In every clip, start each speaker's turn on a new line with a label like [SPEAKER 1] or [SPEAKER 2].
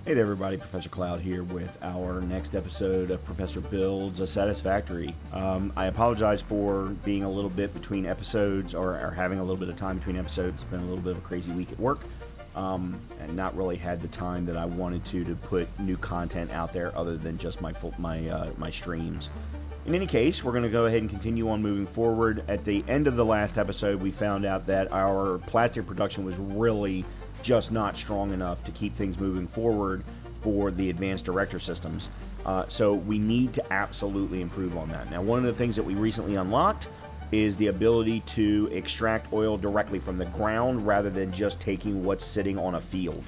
[SPEAKER 1] Hey there everybody, Professor Cloud here with our next episode of Professor Builds a Satisfactory. I apologize for being a little bit between episodes or having a little bit of time between episodes. It's been a little bit of a crazy week at work and not really had the time that I wanted to put new content out there other than just my streams. In any case, we're going to go ahead and continue on moving forward. At the end of the last episode, we found out that our plastic production was really just not strong enough to keep things moving forward for the advanced director systems. So we need to absolutely improve on that. Now, one of the things that we recently unlocked is the ability to extract oil directly from the ground rather than just taking what's sitting on a field.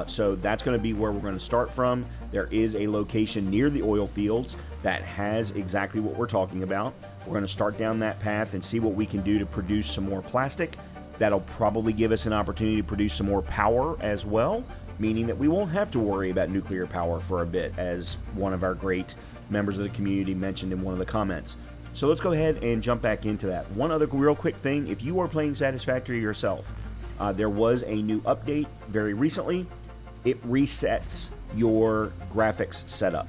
[SPEAKER 1] So that's going to be where we're going to start from. There is a location near the oil fields that has exactly what we're talking about. We're going to start down that path and see what we can do to produce some more plastic. That'll probably give us an opportunity to produce some more power as well, meaning that we won't have to worry about nuclear power for a bit, as one of our great members of the community mentioned in one of the comments. So let's go ahead and jump back into that. One other real quick thing, if you are playing Satisfactory yourself, there was a new update very recently. It resets your graphics setup.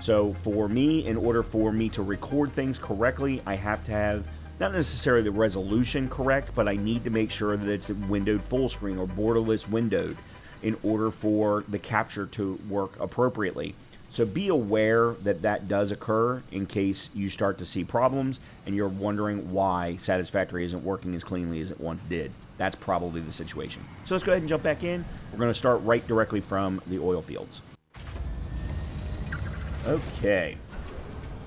[SPEAKER 1] So for me, in order for me to record things correctly, I have to have not necessarily the resolution correct, but I need to make sure that it's windowed full screen or borderless windowed in order for the capture to work appropriately. So be aware that that does occur in case you start to see problems and you're wondering why Satisfactory isn't working as cleanly as it once did. That's probably the situation. So let's go ahead and jump back in. We're going to start right directly from the oil fields. Okay.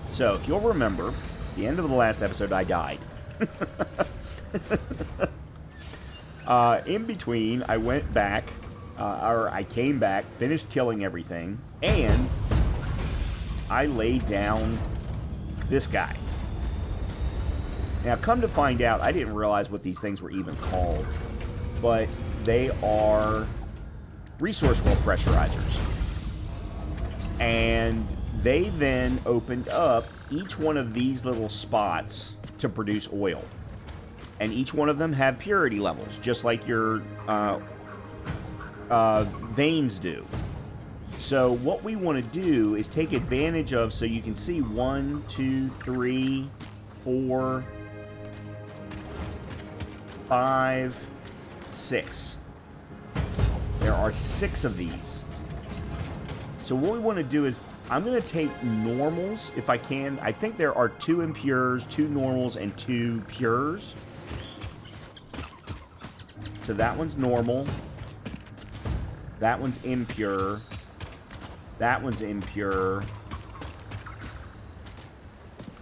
[SPEAKER 1] So if you'll remember, at the end of the last episode, I died. In between, I went back, or I came back, finished killing everything, and I laid down this guy. Now, come to find out, I didn't realize what these things were even called, but they are resource well pressurizers. And they then opened up each one of these little spots to produce oil. And each one of them have purity levels, just like your veins do. So what we want to do is take advantage of, so you can see 1, 2, 3, 4, 5, 6. There are 6 of these. So what we want to do is, I'm going to take normals if I can. I think there are 2 impures, 2 normals, and 2 pures. So that one's normal. That one's impure. That one's impure.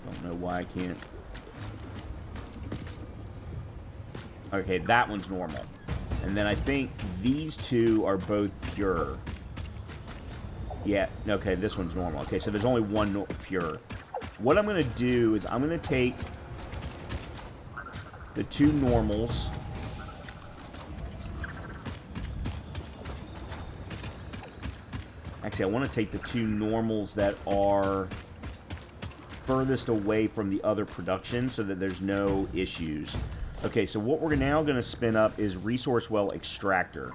[SPEAKER 1] Don't know why I can't. Okay, that one's normal. And then I think these 2 are both pure. Yeah, okay, this one's normal. Okay, so there's only one pure. What I'm going to do is I'm going to take the 2 normals. Actually, I want to take the 2 normals that are furthest away from the other production so that there's no issues. Okay, so what we're now going to spin up is Resource Well Extractor.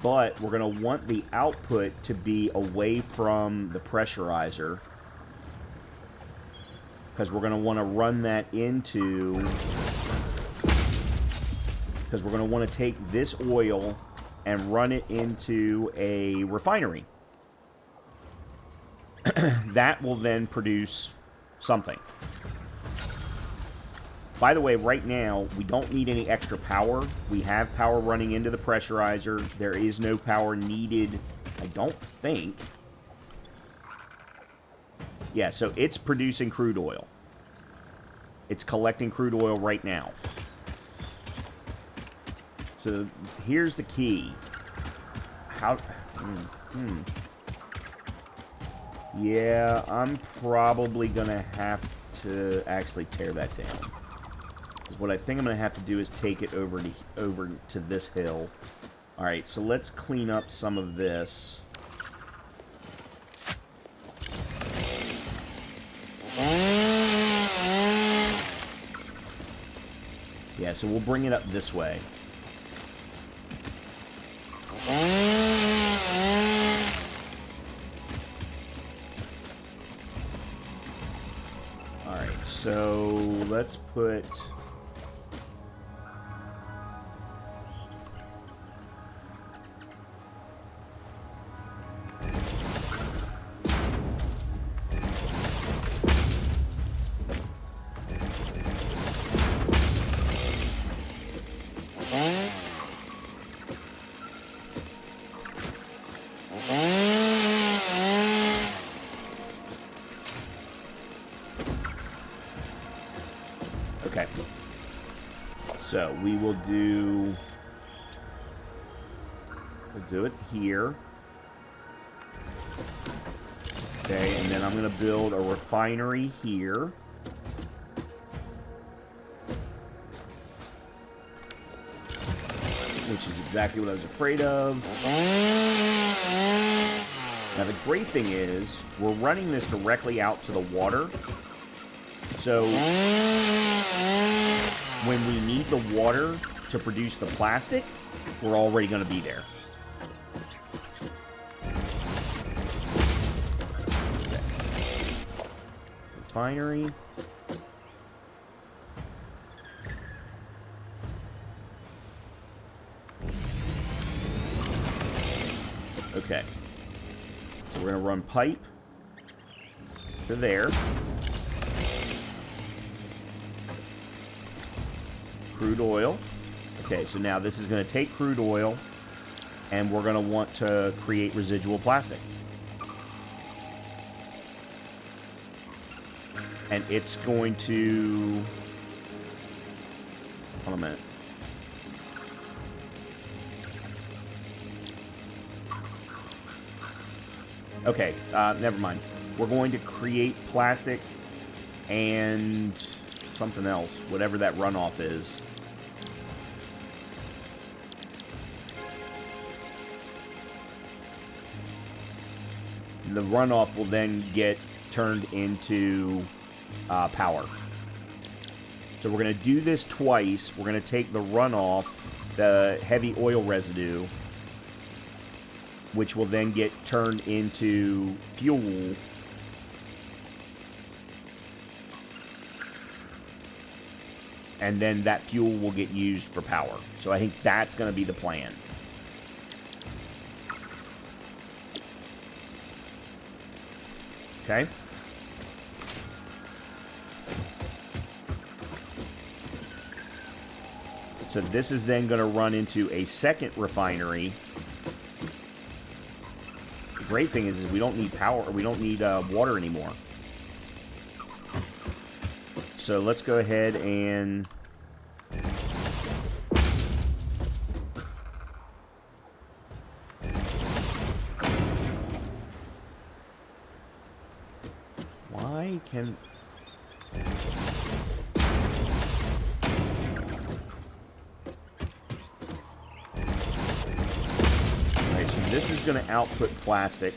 [SPEAKER 1] But we're going to want the output to be away from the pressurizer, because we're going to want to run that into, because we're going to want to take this oil and run it into a refinery. That will then produce something. By the way, right now, we don't need any extra power. We have power running into the pressurizer. There is no power needed, I don't think. Yeah, so it's producing crude oil. It's collecting crude oil right now. So here's the key. How... Yeah, I'm probably going to have to actually tear that down. What I think I'm going to have to do is take it over to this hill. Alright, so let's clean up some of this. Yeah, so we'll bring it up this way. so let's put... Okay. So we will do... We'll do it here. Okay, and then I'm going to build a refinery here. Which is exactly what I was afraid of. Now the great thing is, we're running this directly out to the water. So, when we need the water to produce the plastic, we're already going to be there. Okay. Refinery. Okay. So we're going to run pipe to there. Crude oil. Okay, so now this is going to take crude oil, and we're going to want to create residual plastic. And it's going to... Hold on a minute. Okay, never mind. We're going to create plastic and something else, whatever that runoff is. The runoff will then get turned into power. So we're going to do this twice. We're going to take the runoff, the heavy oil residue, which will then get turned into fuel. And then that fuel will get used for power. So I think that's going to be the plan. Okay. So this is then going to run into a second refinery. The great thing is we don't need power, we don't need water anymore. So let's go ahead and why can Alright, so this is going to output plastic.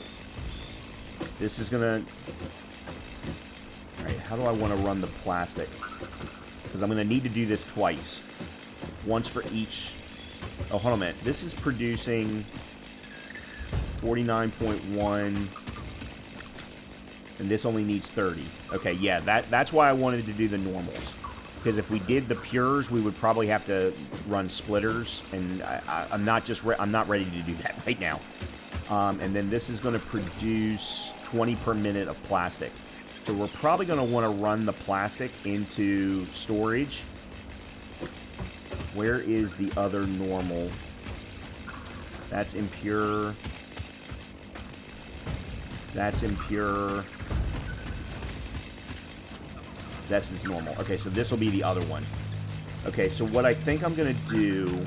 [SPEAKER 1] This is going to... Alright, how do I want to run the plastic? Because I'm going to need to do this twice. Once for each... Oh, hold on a minute. This is producing 49.1... And this only needs 30. Okay, yeah, that's why I wanted to do the normals. Because if we did the pures, we would probably have to run splitters, and I'm not ready to do that right now. And then this is going to produce 20 per minute of plastic. So we're probably going to want to run the plastic into storage. Where is the other normal? That's impure. That's impure. This is normal. Okay, so this will be the other one. Okay, so what I think I'm going to do...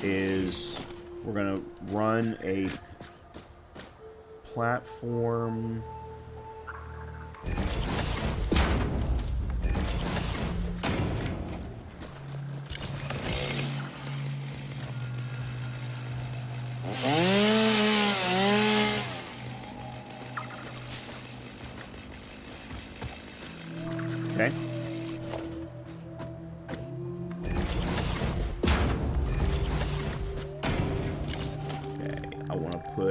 [SPEAKER 1] is we're going to run a platform.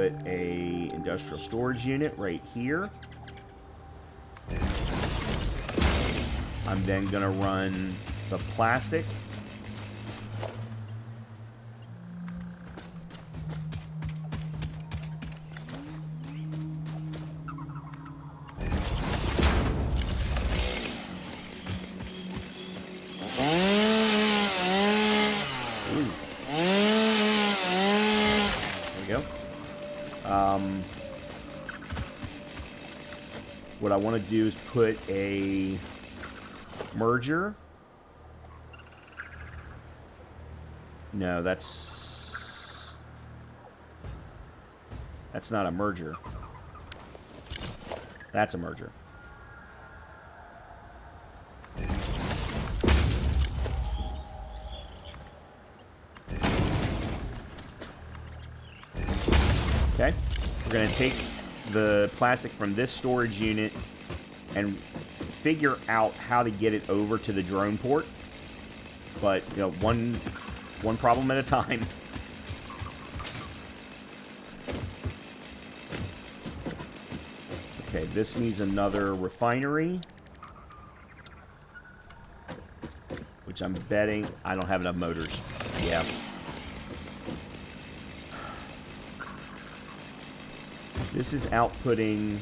[SPEAKER 1] put a industrial storage unit right here. I'm then going to run the plastic. What I want to do is put a merger. No, that's not a merger. That's a merger. Okay, we're going to take the plastic from this storage unit and figure out how to get it over to the drone port. But, you know, one problem at a time. Okay, this needs another refinery. Which I'm betting I don't have enough motors. Yeah. This is outputting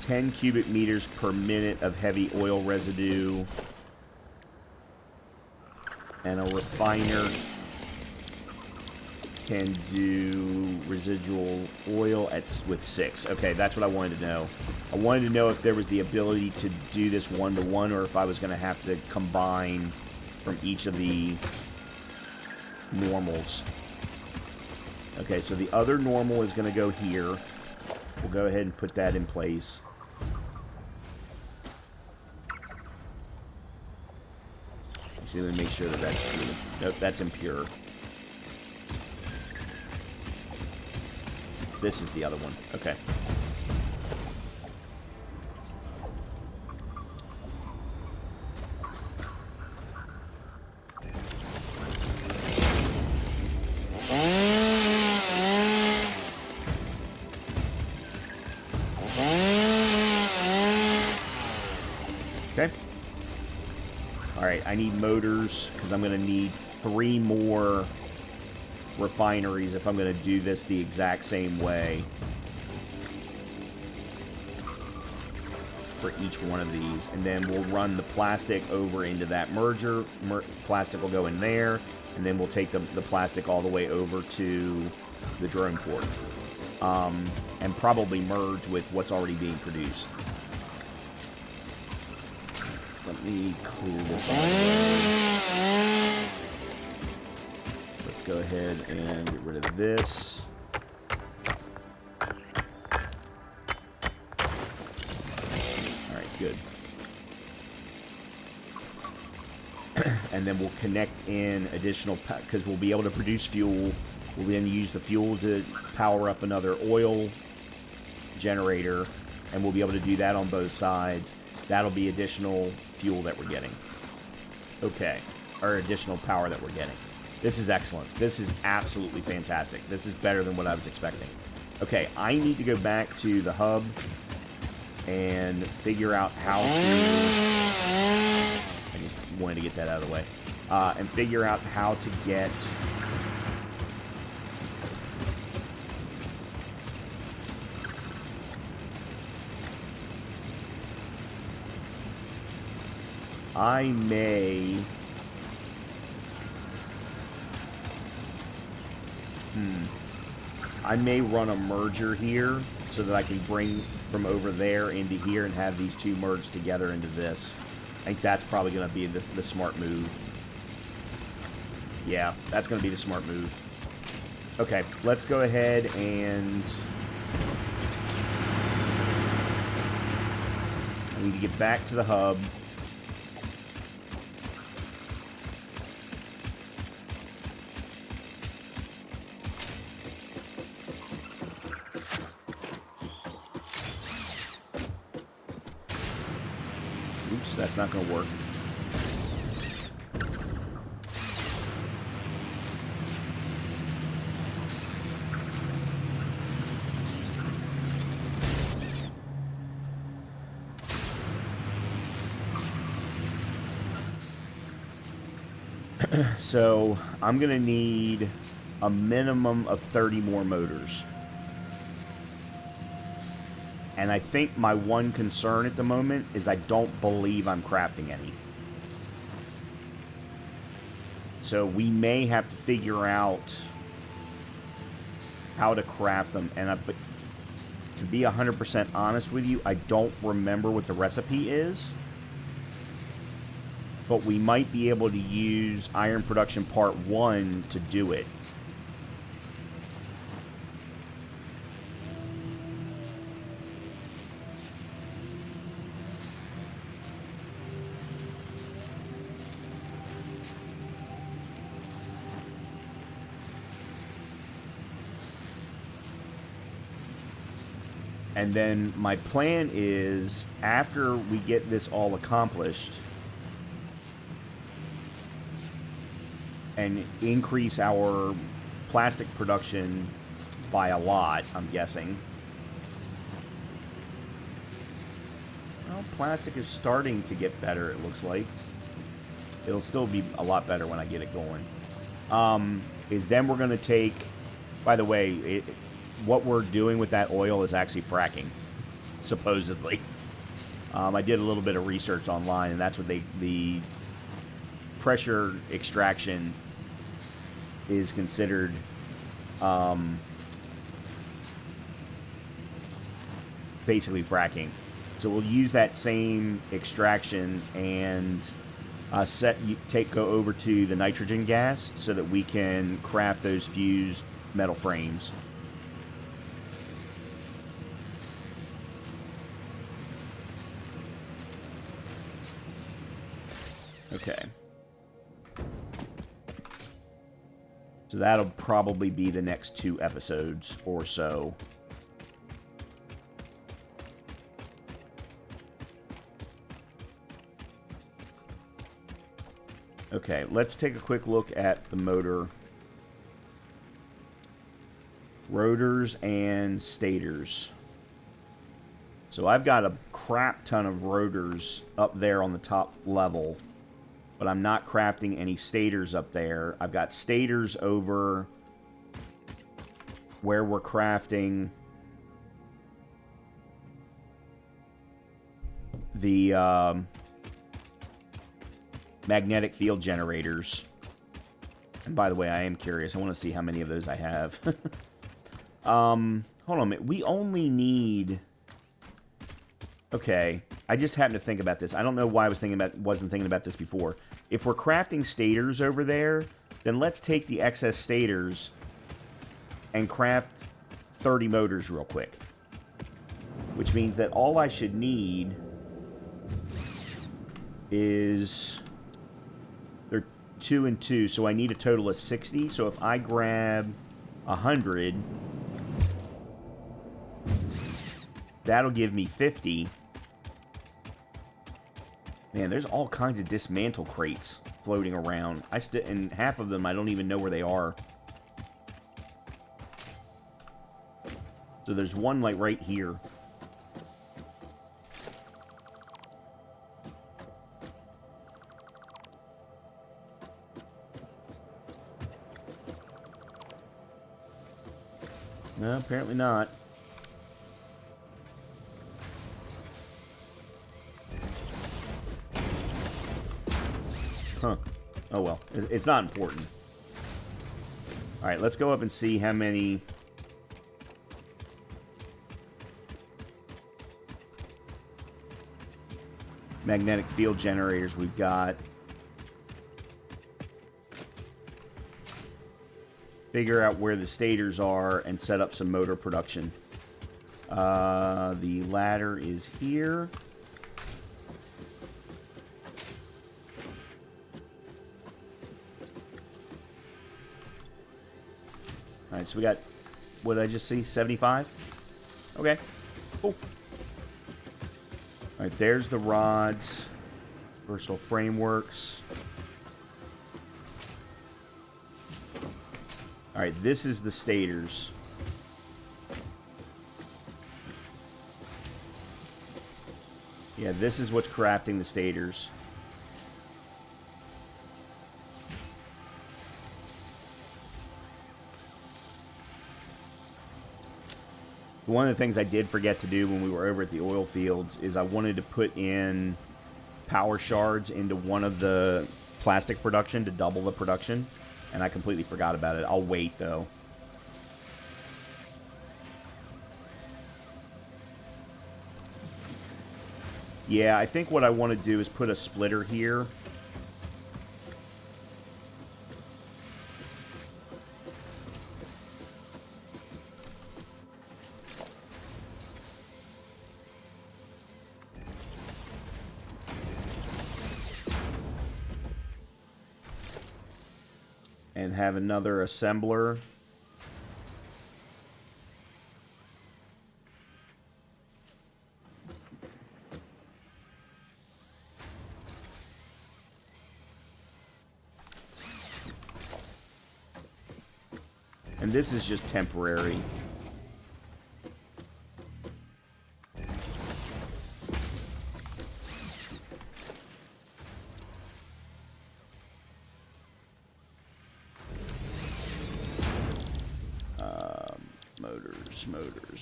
[SPEAKER 1] 10 cubic meters per minute of heavy oil residue. And a refiner can do residual oil with 6. Okay, that's what I wanted to know. I wanted to know if there was the ability to do this one-to-one or if I was going to have to combine from each of the normals. Okay, so the other normal is going to go here. We'll go ahead and put that in place. See, let me make sure that that's true. Nope, that's impure. This is the other one. Okay. Okay. Alright, I need motors, because I'm going to need 3 more refineries if I'm going to do this the exact same way for each one of these. And then we'll run the plastic over into that merger. Plastic will go in there, and then we'll take the plastic all the way over to the drone port. And probably merge with what's already being produced. Let me clear this out. Let's go ahead and get rid of this. Alright, good. And then we'll connect in additional, because we'll be able to produce fuel. We'll then use the fuel to power up another oil generator, and we'll be able to do that on both sides. That'll be additional fuel that we're getting. Okay. Or additional power that we're getting. This is excellent. This is absolutely fantastic. This is better than what I was expecting. Okay, I need to go back to the hub and figure out how to... I just wanted to get that out of the way. And figure out how to get... I may... I may run a merger here so that I can bring from over there into here and have these two merged together into this. I think that's probably going to be the smart move. Yeah, that's going to be the smart move. Okay, let's go ahead and... I need to get back to the hub. Oops, that's not going to work. So I'm going to need a minimum of 30 more motors. And I think my one concern at the moment is I don't believe I'm crafting any. So we may have to figure out how to craft them. But to be 100% honest with you, I don't remember what the recipe is. But we might be able to use Iron Production Part 1 to do it. And then my plan is, after we get this all accomplished and increase our plastic production by a lot, I'm guessing. Well, plastic is starting to get better, it looks like. It'll still be a lot better when I get it going. Is then we're going to take, by the way, what we're doing with that oil is actually fracking, supposedly. I did a little bit of research online, and that's what the pressure extraction is considered basically fracking. So we'll use that same extraction and go over to the nitrogen gas so that we can craft those fused metal frames. Okay. So that'll probably be the next 2 episodes or so. Okay, let's take a quick look at the motor. Rotors and stators. So I've got a crap ton of rotors up there on the top level, but I'm not crafting any stators up there. I've got stators over where we're crafting the magnetic field generators. And by the way, I am curious. I want to see how many of those I have. Hold on a minute. We only need... Okay, I just happened to think about this. I don't know why I wasn't thinking about this before. If we're crafting stators over there, then let's take the excess stators and craft 30 motors real quick. Which means that all I should need is... They're 2 and 2, so I need a total of 60. So if I grab 100, that'll give me 50. Man, there's all kinds of dismantle crates floating around. And half of them I don't even know where they are. So there's one like right here. No, apparently not. Huh. Oh well. It's not important. Alright, let's go up and see how many... magnetic field generators we've got. Figure out where the stators are and set up some motor production. The ladder is here. Alright, so we got, what did I just see? 75? Okay, cool. Alright, there's the rods. Versatile frameworks. Alright, this is the stators. Yeah, this is what's crafting the stators. One of the things I did forget to do when we were over at the oil fields is I wanted to put in power shards into one of the plastic production to double the production, and I completely forgot about it. I'll wait, though. Yeah, I think what I want to do is put a splitter here. And have another assembler. And this is just temporary.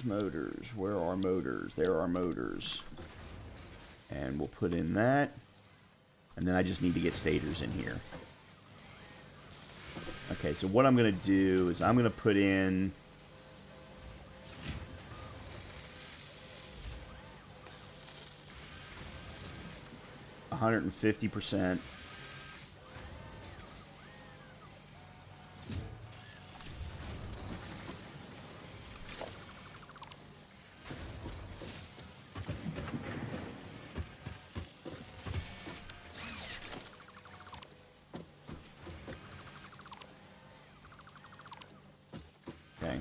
[SPEAKER 1] Motors. Where are motors? There are motors. And we'll put in that. And then I just need to get stators in here. Okay, so what I'm going to do is I'm going to put in... %150%. Okay.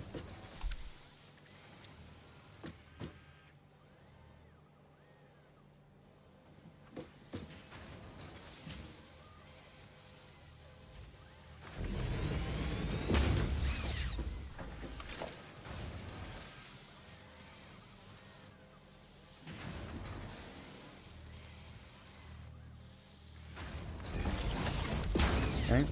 [SPEAKER 1] Okay.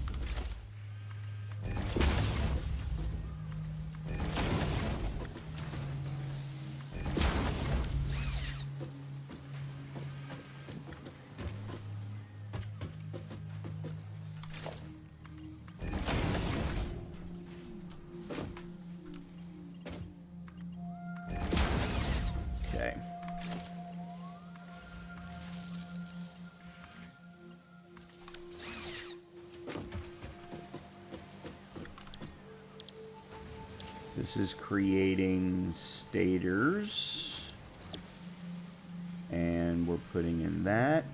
[SPEAKER 1] Okay. This is creating stators. And we're putting in that.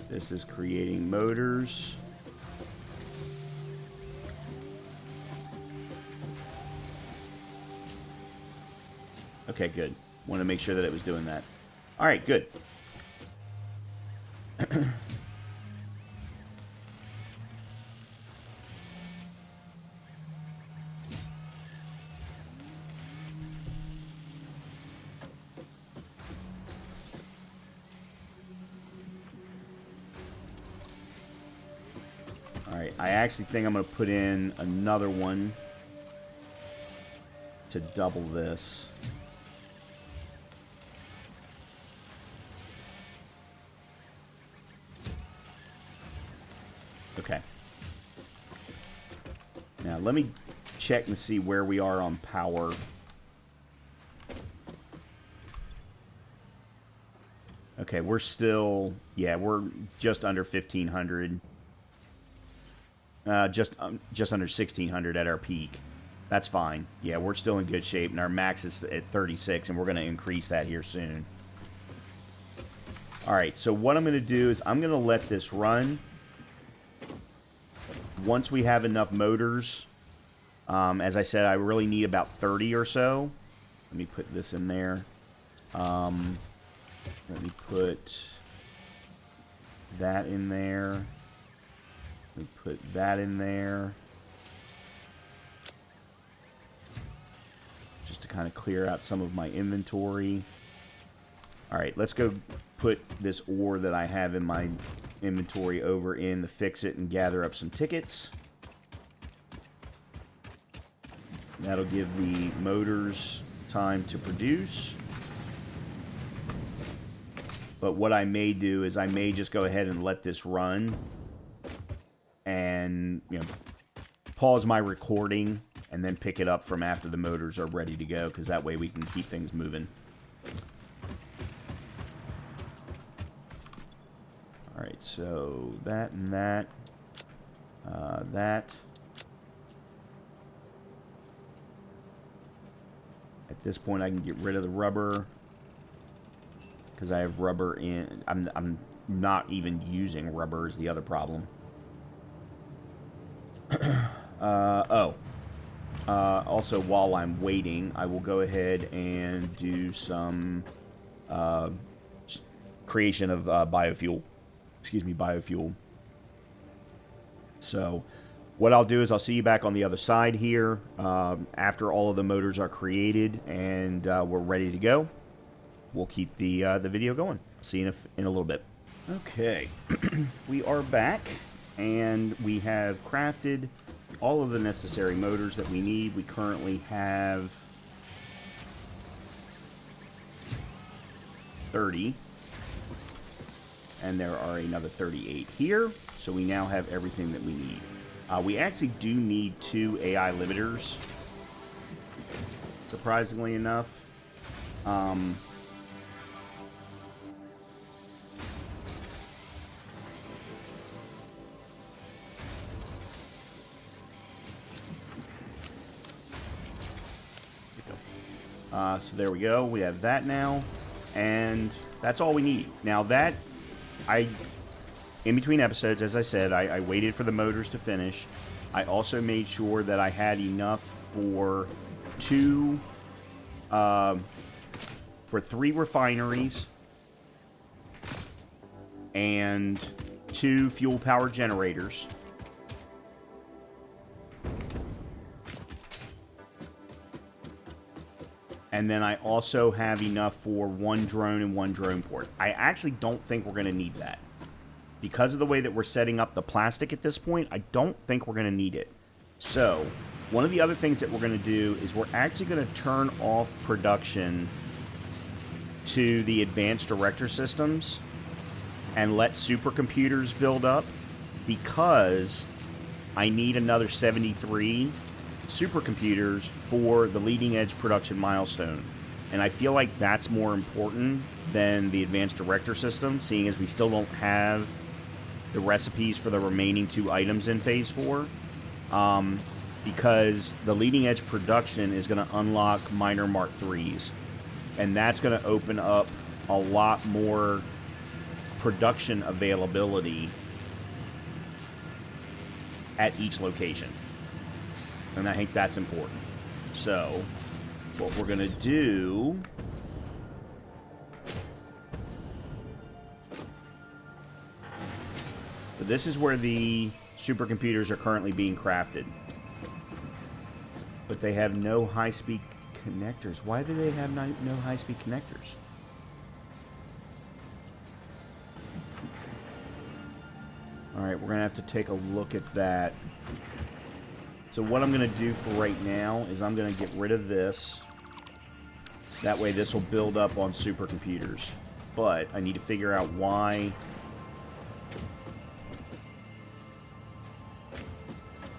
[SPEAKER 1] This is creating motors. Okay, good. Want to make sure that it was doing that. All right, good. Alright, I actually think I'm going to put in another one to double this. Okay. Now, let me check and see where we are on power. Okay, we're still... Yeah, we're just under 1,500. Just under 1,600 at our peak. That's fine. Yeah, we're still in good shape, and our max is at 36, and we're going to increase that here soon. Alright, so what I'm going to do is I'm going to let this run. Once we have enough motors, as I said, I really need about 30 or so. Let me put this in there. Let me put that in there. Let me put that in there. Just to kind of clear out some of my inventory. All right, let's go put this ore that I have in my inventory over in the fix-it and gather up some tickets. That'll give the motors time to produce. But what I may do is I may just go ahead and let this run and, you know, pause my recording and then pick it up from after the motors are ready to go, because that way we can keep things moving. Alright, so that and that. That. At this point I can get rid of the rubber, because I have rubber in. I'm not even using rubber is the other problem. Also, while I'm waiting, I will go ahead and do some creation of biofuel. Excuse me, biofuel. So, what I'll do is I'll see you back on the other side here after all of the motors are created and we're ready to go. We'll keep the video going. See you in a little bit. Okay, we are back, and we have crafted all of the necessary motors that we need. We currently have 30, and there are another 38 here, so we now have everything that we need. We actually do need 2 AI limiters, surprisingly enough. So there we go. We have that now, and that's all we need. Now that in between episodes, as I said, I waited for the motors to finish. I also made sure that I had enough for 3 refineries and 2 fuel power generators. And then I also have enough for 1 drone and 1 drone port. I actually don't think we're going to need that. Because of the way that we're setting up the plastic at this point, I don't think we're going to need it. So, one of the other things that we're going to do is we're actually going to turn off production to the advanced director systems and let supercomputers build up, because I need another 73 supercomputers for the leading edge production milestone. And I feel like that's more important than the advanced director system, seeing as we still don't have the recipes for the remaining 2 items in phase 4. Because the leading edge production is going to unlock minor Mark IIIs, and that's going to open up a lot more production availability at each location. And I think that's important. So, what we're going to do... So this is where the supercomputers are currently being crafted. But they have no high-speed connectors. Why do they have no high-speed connectors? Alright, we're going to have to take a look at that. So what I'm going to do for right now is I'm going to get rid of this. That way this will build up on supercomputers. But I need to figure out why...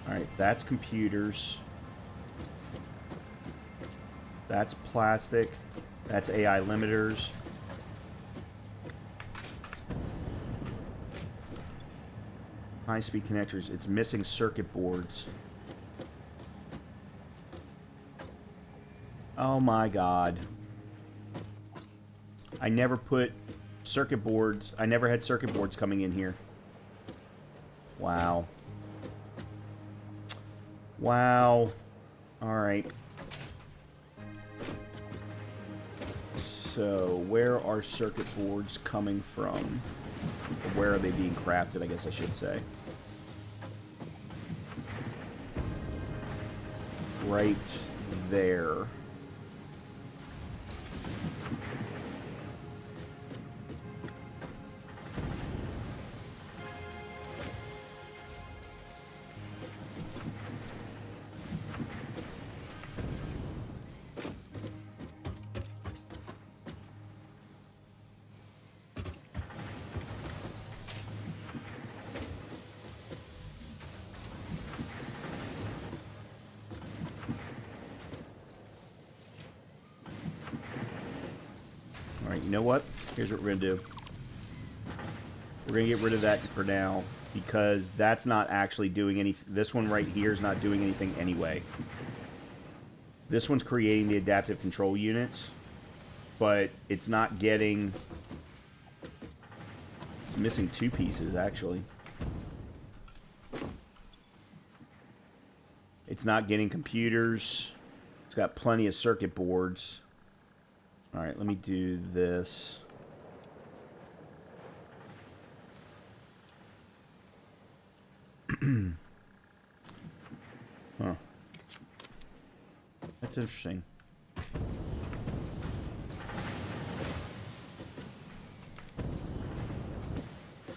[SPEAKER 1] Alright, that's computers. That's plastic. That's AI limiters. High-speed connectors. It's missing circuit boards. Oh my god. I never put circuit boards. I never had circuit boards coming in here. Wow. Wow. Alright. So, where are circuit boards coming from? Or where are they being crafted, I guess I should say. Right there. Alright, you know what? Here's what we're going to do. We're going to get rid of that for now, because that's not actually doing anything. This one right here is not doing anything anyway. This one's creating the adaptive control units, but it's not getting... It's missing 2 pieces, actually. It's not getting computers. It's got plenty of circuit boards. Alright, let me do this. Huh. That's interesting.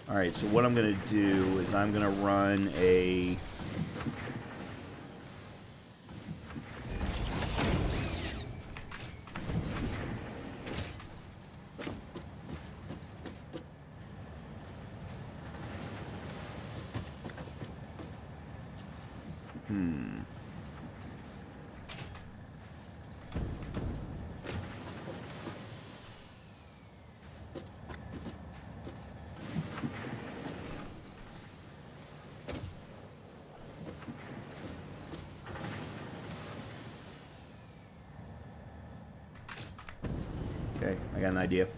[SPEAKER 1] Alright, so what I'm going to do is I'm going to run a... Okay, I got an idea.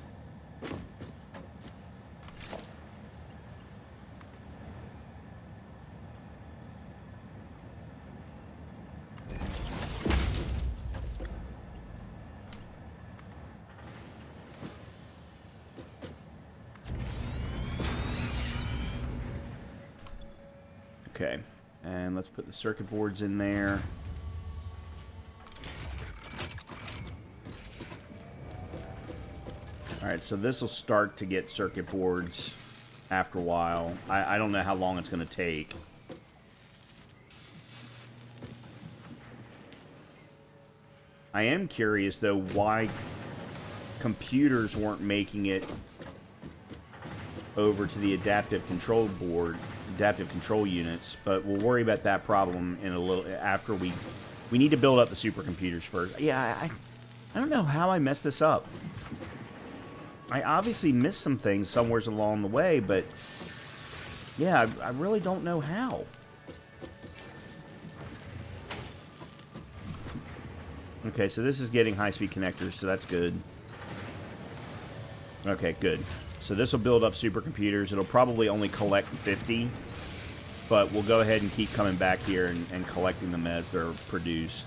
[SPEAKER 1] Okay, and let's put the circuit boards in there. Alright, so this will start to get circuit boards after a while. I don't know how long it's going to take. I am curious, though, why computers weren't making it over to the adaptive control board, adaptive control units, but we'll worry about that problem in a little after we need to build up the supercomputers first. Yeah, I don't know how I messed this up. I obviously missed some things somewhere along the way, but yeah, I really don't know how. Okay, so this is getting high-speed connectors, so that's good. Okay, good. So this will build up supercomputers. It'll probably only collect 50, but we'll go ahead and keep coming back here and collecting them as they're produced.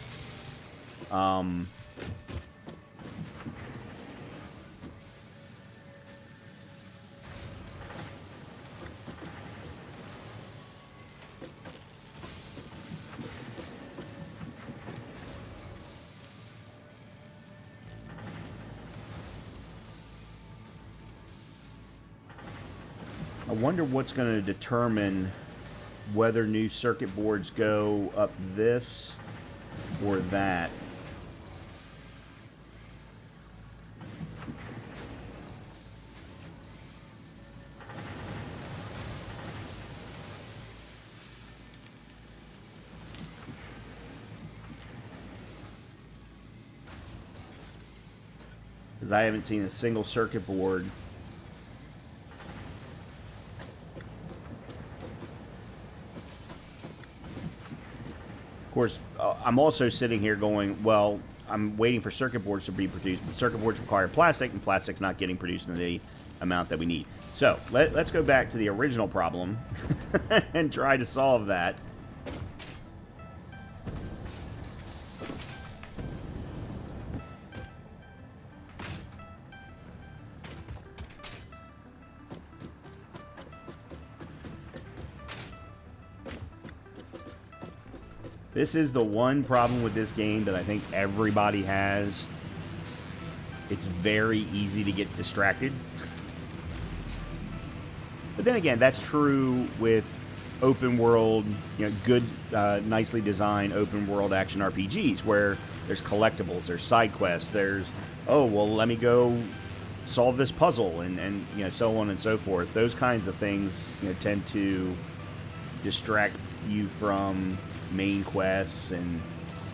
[SPEAKER 1] I wonder what's going to determine whether new circuit boards go up this or that. Because I haven't seen a single circuit board. Of course, I'm also sitting here going, well, I'm waiting for circuit boards to be produced, but circuit boards require plastic, and plastic's not getting produced in the amount that we need. So, let's go back to the original problem and try to solve that. This is the one problem with this game that I think everybody has. It's very easy to get distracted. But then again, that's true with open world, good, nicely designed open world action RPGs where there's collectibles, there's side quests, there's, oh, well, let me go solve this puzzle, and so on and so forth. Those kinds of things tend to distract you from main quests and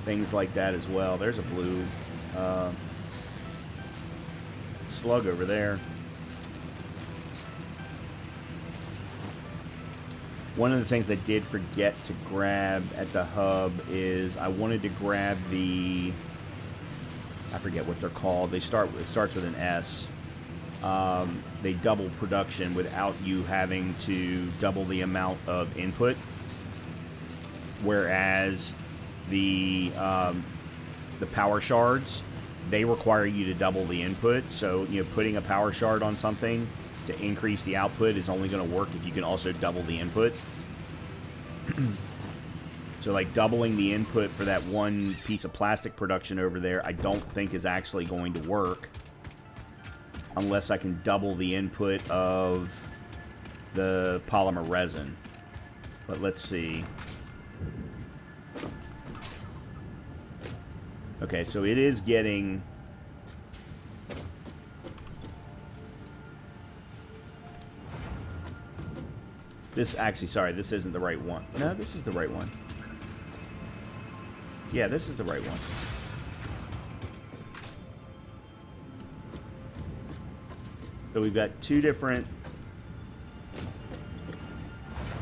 [SPEAKER 1] things like that as well. There's a blue slug over there. One of the things I did forget to grab at the hub is I wanted to grab the... I forget what they're called. It starts with an S. They double production without you having to double the amount of input. Whereas the power shards, they require you to double the input. So, you know, putting a power shard on something to increase the output is only going to work if you can also double the input. So, like, doubling the input for that one piece of plastic production over there, I don't think is actually going to work unless I can double the input of the polymer resin. But let's see. Okay, so it is getting... This, actually, sorry, this isn't the right one. No, this is the right one. Yeah, this is the right one. So we've got two different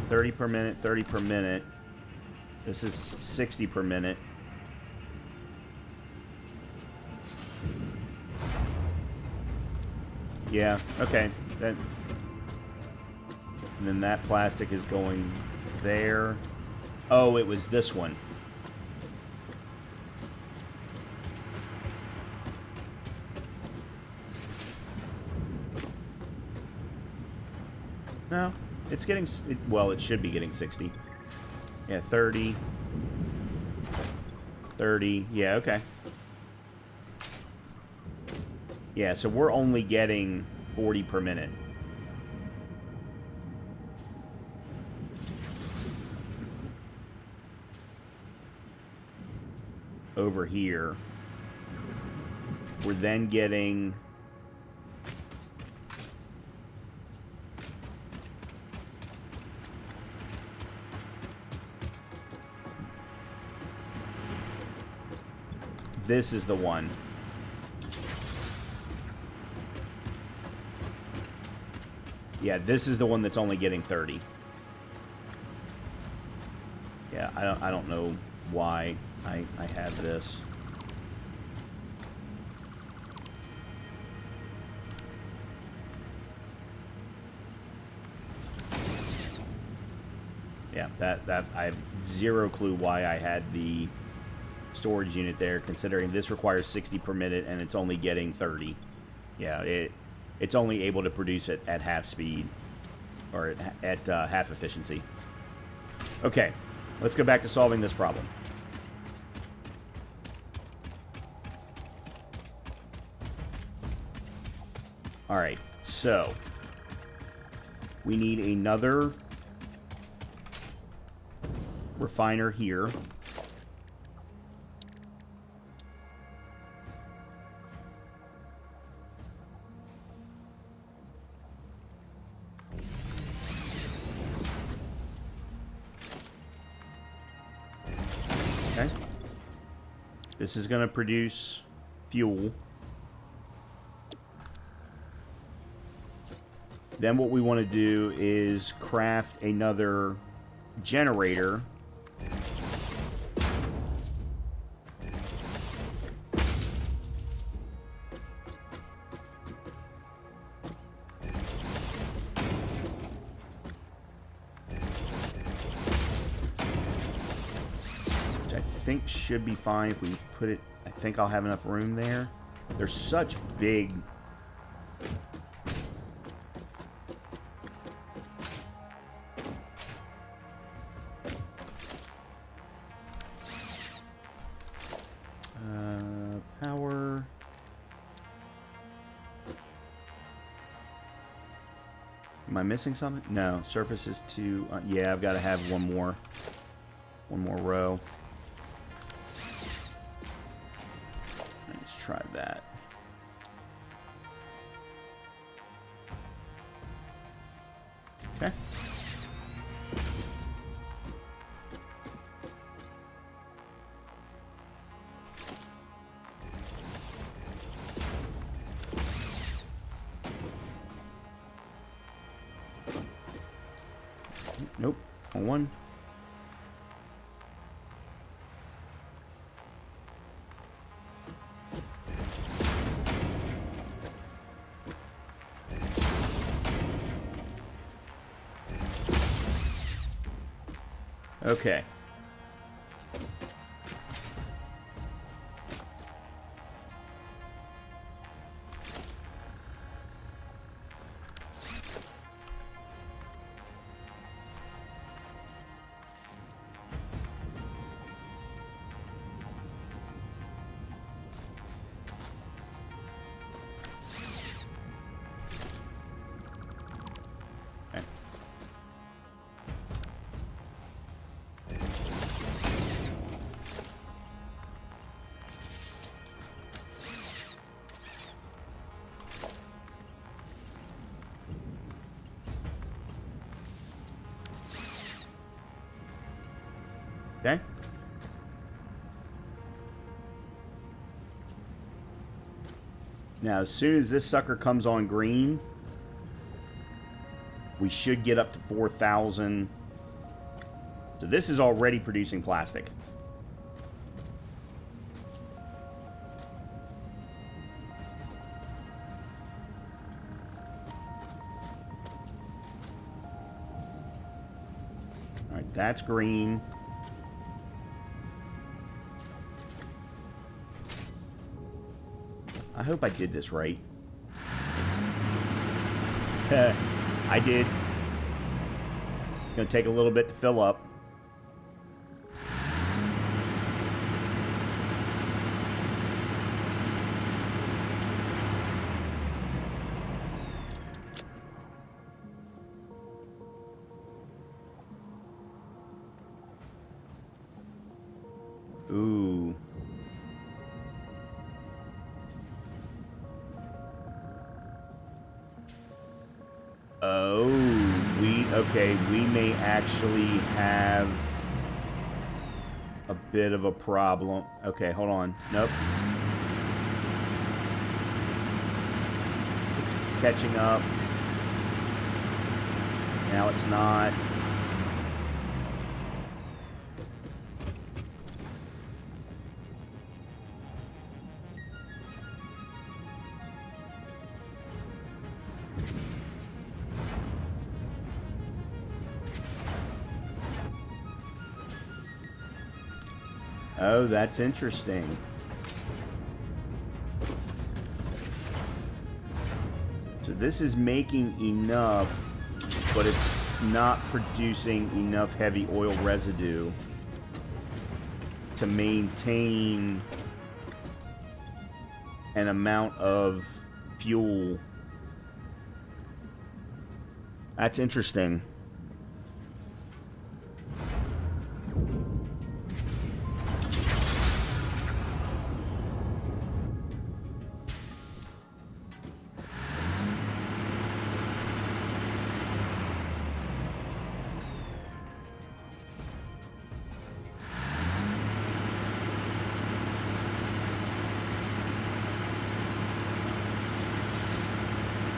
[SPEAKER 1] 30 per minute, 30 per minute. This is 60 per minute. Yeah, okay. That, and then that plastic is going there. Oh, it was this one. No, it's getting... well, it should be getting 60. Yeah, 30. 30. Yeah, okay. Yeah, so we're only getting 40 per minute. Over here. We're then getting... This is the one. Yeah, this is the one that's only getting 30. Yeah, I don't know why I have this. Yeah, that I have zero clue why I had the storage unit there, considering this requires 60 per minute and it's only getting 30. Yeah, it's only able to produce it at half speed, or at half efficiency. Okay, let's go back to solving this problem. Alright, so we need another refiner here. This is going to produce fuel. Then what we want to do is craft another generator. Should be fine if we put it. I think I'll have enough room there. They're such big. Power. Am I missing something? No. Surface is too. Yeah, I've got to have one more row. Try that. Okay. One. Okay. Okay. Now, as soon as this sucker comes on green, we should get up to 4,000. So this is already producing plastic. All right, that's green. I hope I did this right. I did. Gonna take a little bit to fill up. Ooh. Oh, okay, we may actually have a bit of a problem. Okay, hold on. Nope. It's catching up. Now it's not. Oh, that's interesting. So this is making enough, but it's not producing enough heavy oil residue to maintain an amount of fuel. That's interesting.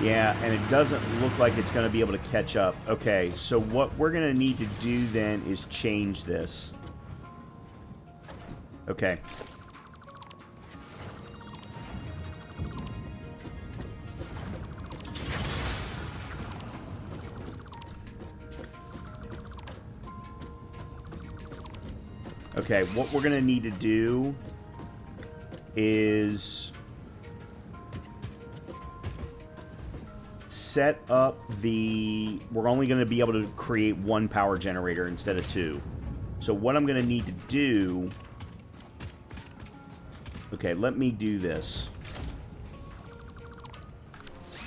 [SPEAKER 1] Yeah, and it doesn't look like it's going to be able to catch up. Okay, so what we're going to need to do then is change this. Okay. Okay, what we're going to need to do is set up the... We're only going to be able to create one power generator instead of two. So what I'm going to need to do... Okay, let me do this.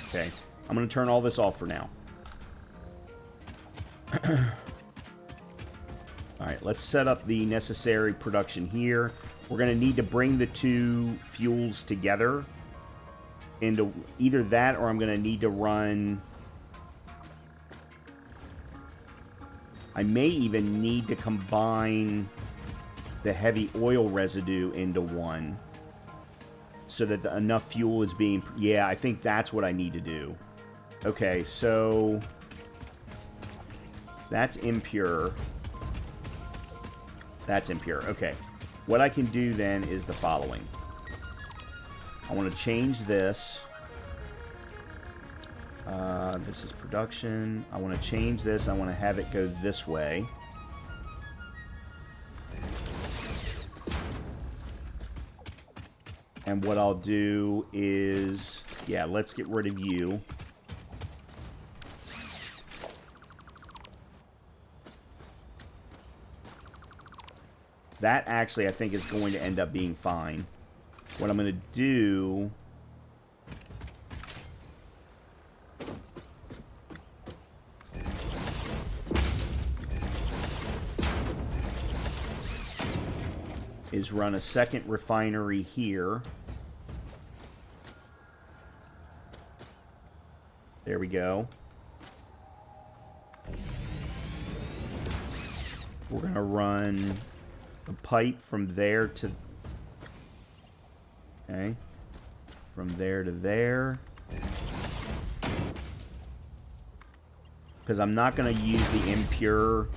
[SPEAKER 1] Okay, I'm going to turn all this off for now. Alright, let's set up the necessary production here. We're going to need to bring the two fuels together into either that, or I'm going to need to run... I may even need to combine the heavy oil residue into one so that enough fuel is being... Yeah, I think that's what I need to do. Okay, so... That's impure. That's impure. Okay. What I can do then is the following. I want to change this. This is production. I want to change this. I want to have it go this way. And what I'll do is, yeah, let's get rid of you. That actually, I think, is going to end up being fine. What I'm going to do... is run a second refinery here. There we go. We're going to run a pipe from there to... Okay. From there to there. Because I'm not going to use the impure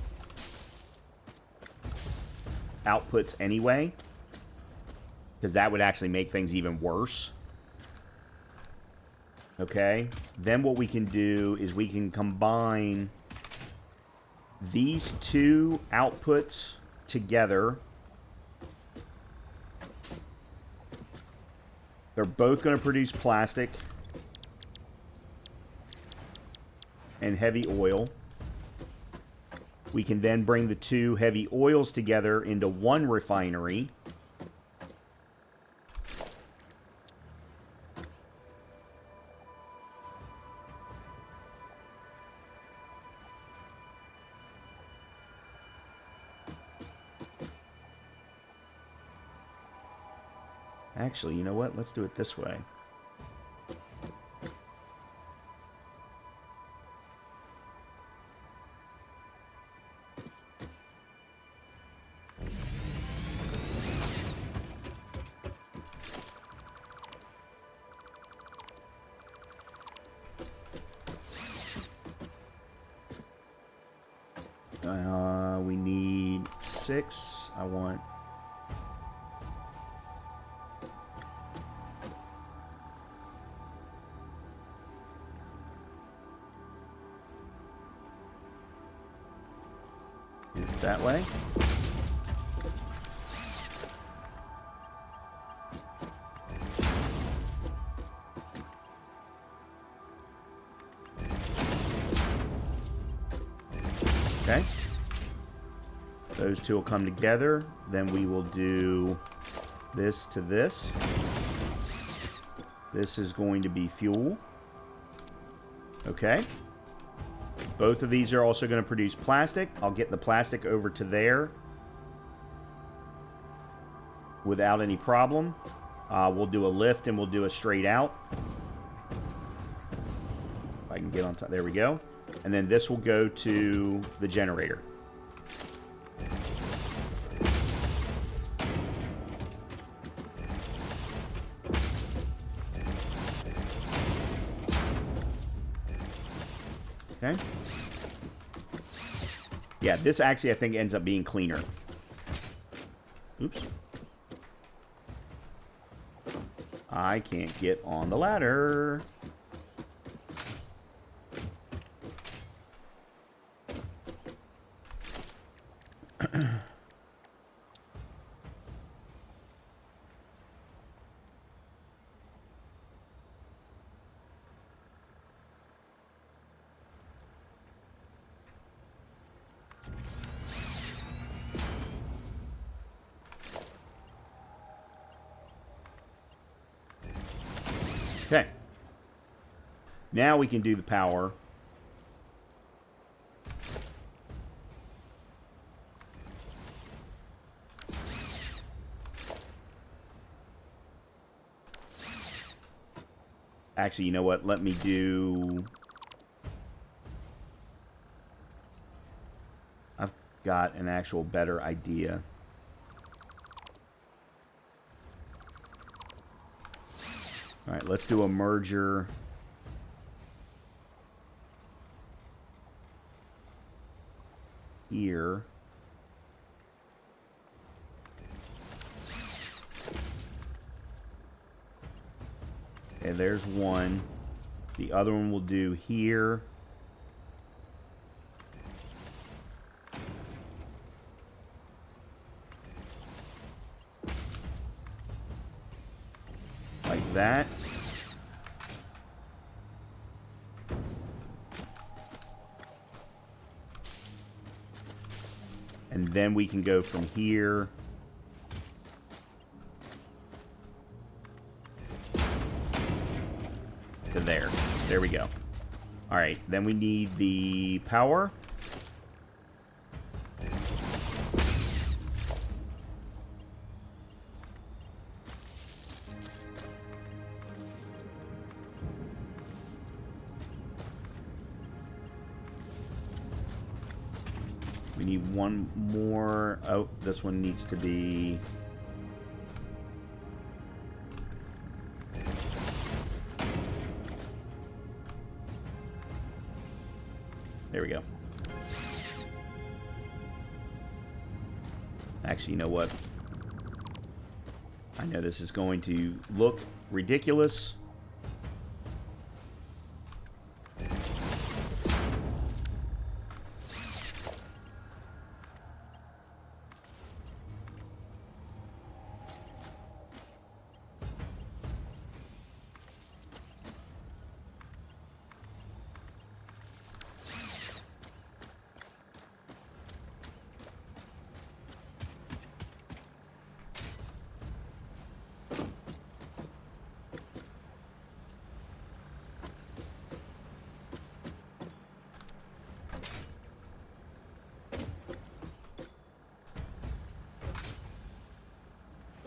[SPEAKER 1] outputs anyway, because that would actually make things even worse. Okay, then what we can do is we can combine these two outputs together. They're both going to produce plastic and heavy oil. We can then bring the two heavy oils together into one refinery. Actually, you know what? Let's do it this way. We need 6. I want... that way. Okay. Those two will come together. Then we will do this to this. This is going to be fuel. Okay. Both of these are also going to produce plastic. I'll get the plastic over to there without any problem. We'll do a lift and we'll do a straight out. If I can get on top. There we go. And then this will go to the generator. Okay. Yeah, this actually I think ends up being cleaner. Oops. I can't get on the ladder. Okay. Now we can do the power. Actually, you know what? Let me do... I've got an actual better idea. All right, let's do a merger. here. And there's one. The other one we'll do here. Like that. And then we can go from here to there. There we go. All right, then we need the power. We need one more. Oh, this one needs to be... There we go. Actually, you know what? I know this is going to look ridiculous.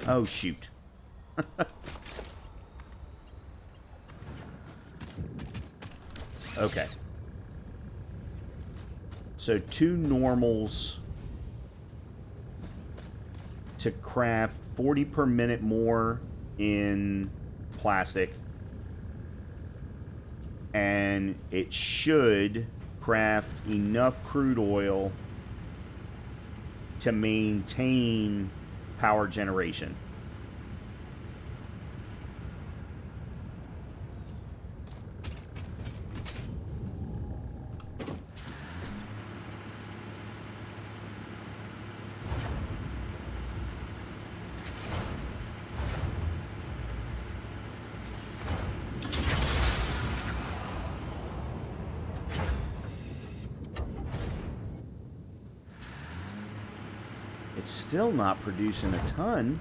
[SPEAKER 1] Oh, shoot. Okay. So 2 normals to craft 40 per minute more in plastic. And it should craft enough crude oil to maintain power generation. It's still not producing a ton.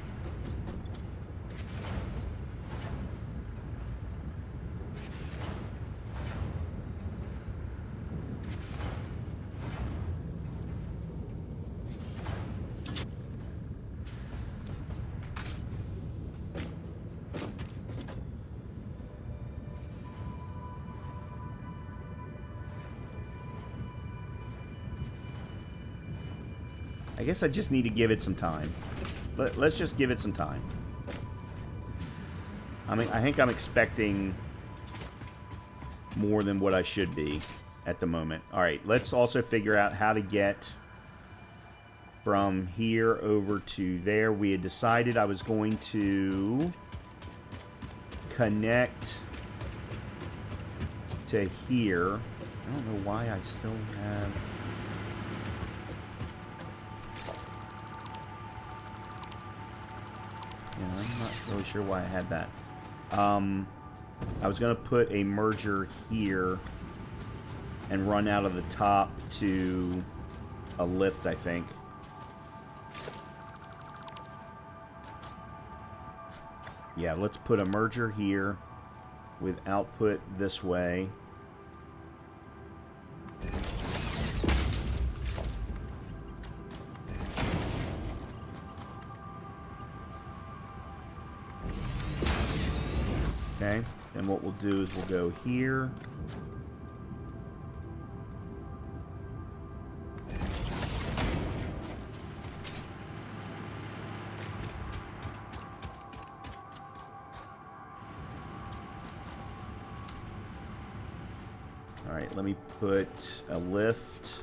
[SPEAKER 1] I guess I just need to give it some time. Let's just give it some time. I mean, I think I'm expecting more than what I should be at the moment. All right, let's also figure out how to get from here over to there. We had decided I was going to connect to here. I don't know why I still have... I'm not really sure why I had that. I was going to put a merger here and run out of the top to a lift, I think. Yeah, let's put a merger here with output this way. Okay, then what we'll do is we'll go here. All right, let me put a lift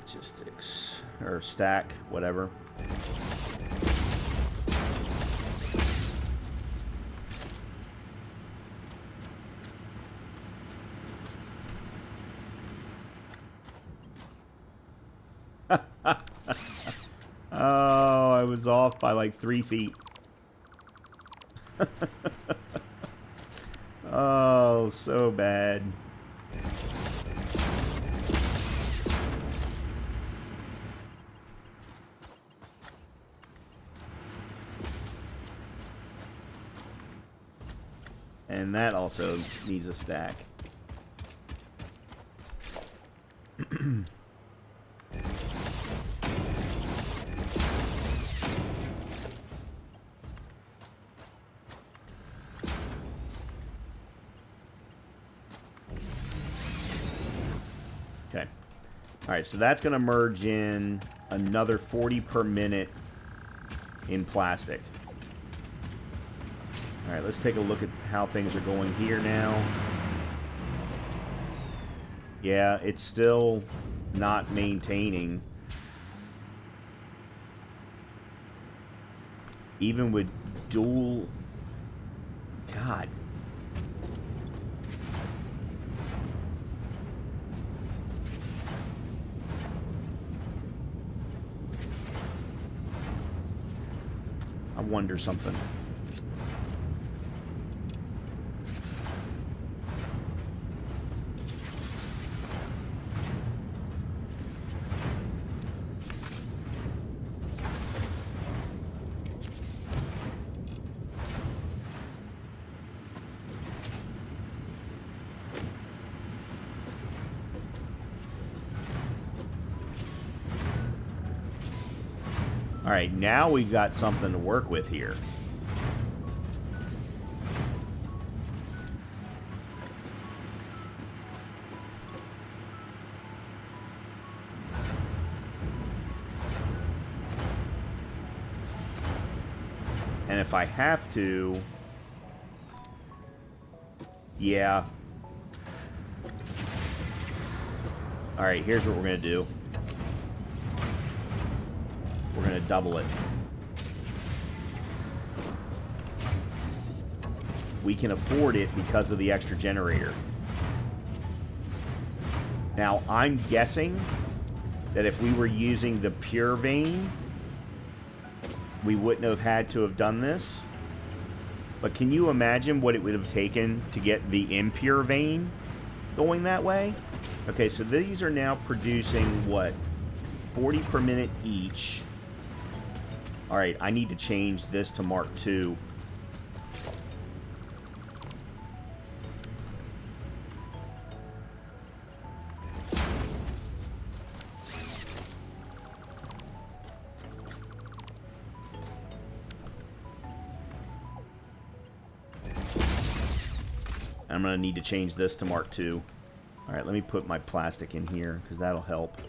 [SPEAKER 1] Logistics. Or stack, whatever. Oh, I was off by like 3 feet. Oh, so bad. And that also needs a stack. Okay. Alright, so that's going to merge in another 40 per minute in plastic. Alright, let's take a look at how things are going here now. Yeah, it's still not maintaining. Even with dual... God. I wonder something. Alright, now we've got something to work with here. And if I have to... Yeah. Alright, here's what we're going to do. We're going to double it. We can afford it because of the extra generator. Now, I'm guessing that if we were using the pure vein, we wouldn't have had to have done this. But can you imagine what it would have taken to get the impure vein going that way? Okay, so these are now producing, what, 40 per minute each. Alright, I need to change this to Mark II. I'm going to need to change this to Mark II. Alright, let me put my plastic in here, because that'll help.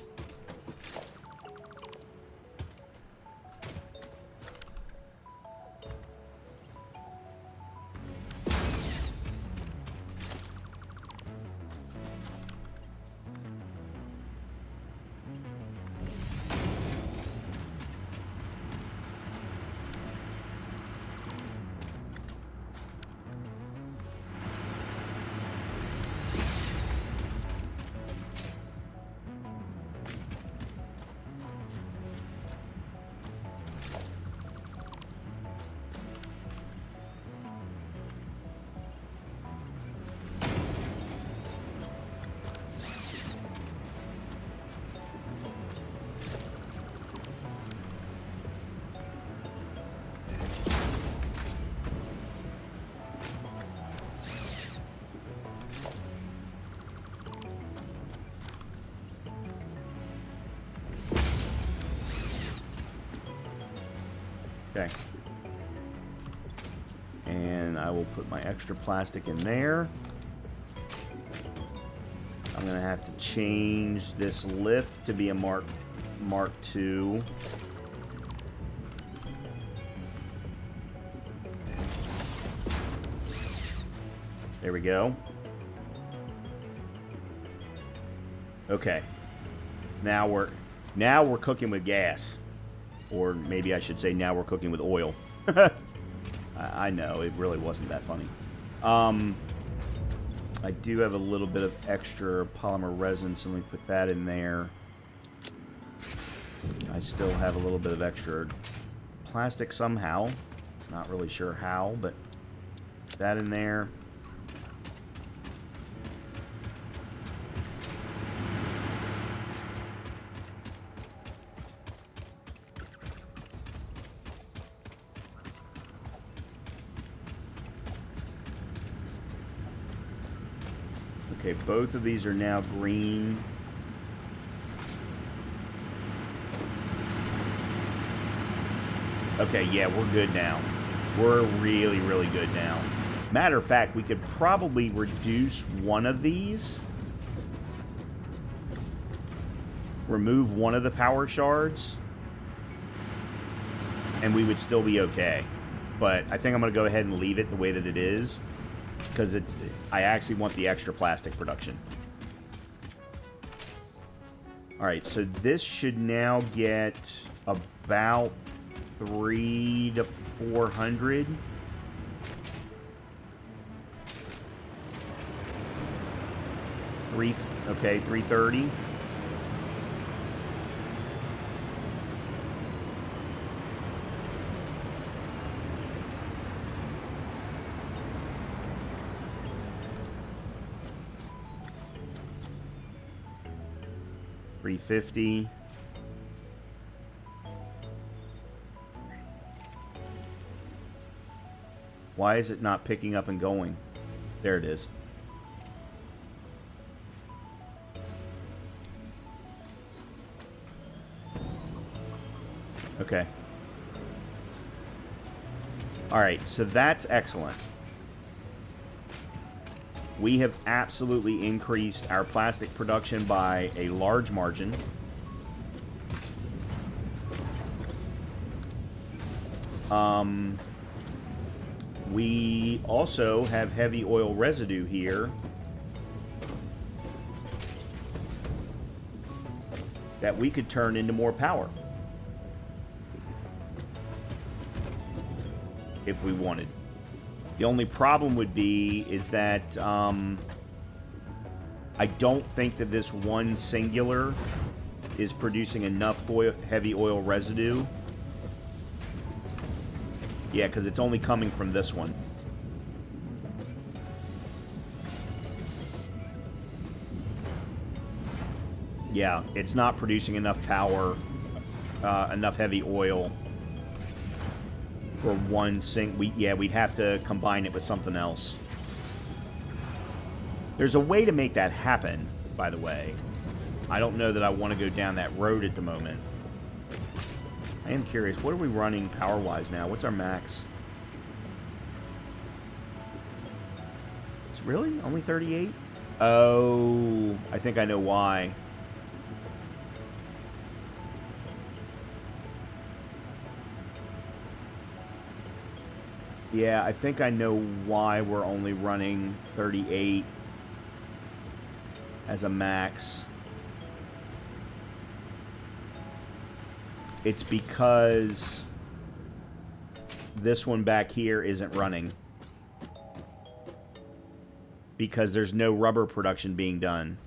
[SPEAKER 1] Okay. And I will put my extra plastic in there. I'm going to have to change this lift to be a Mark II. There we go. Okay. Now we're cooking with gas. Or maybe I should say now we're cooking with oil. I know, it really wasn't that funny. I do have a little bit of extra polymer resin, so let me put that in there. I still have a little bit of extra plastic somehow. Not really sure how, but that in there. Okay, both of these are now green. Okay, yeah, we're good now. We're really, really good now. Matter of fact, we could probably reduce one of these. Remove one of the power shards. And we would still be okay. But I think I'm going to go ahead and leave it the way that it is. Because I actually want the extra plastic production. Alright, so this should now get about 300 to 400. Okay, 330. $350. Why is it not picking up and going? There it is. Okay. Alright, so that's excellent. We have absolutely increased our plastic production by a large margin. We also have heavy oil residue here that we could turn into more power if we wanted. The only problem would be is that I don't think that this one singular is producing enough heavy oil residue. Yeah, because it's only coming from this one. Yeah, it's not producing enough power, enough heavy oil for one we'd have to combine it with something else. There's a way to make that happen, by the way. I don't know that I want to go down that road at the moment. I am curious, what are we running power-wise now? What's our max? It's really only 38? Oh, I think I know why. Yeah, I think I know why we're only running 38 as a max. It's because this one back here isn't running. Because there's no rubber production being done.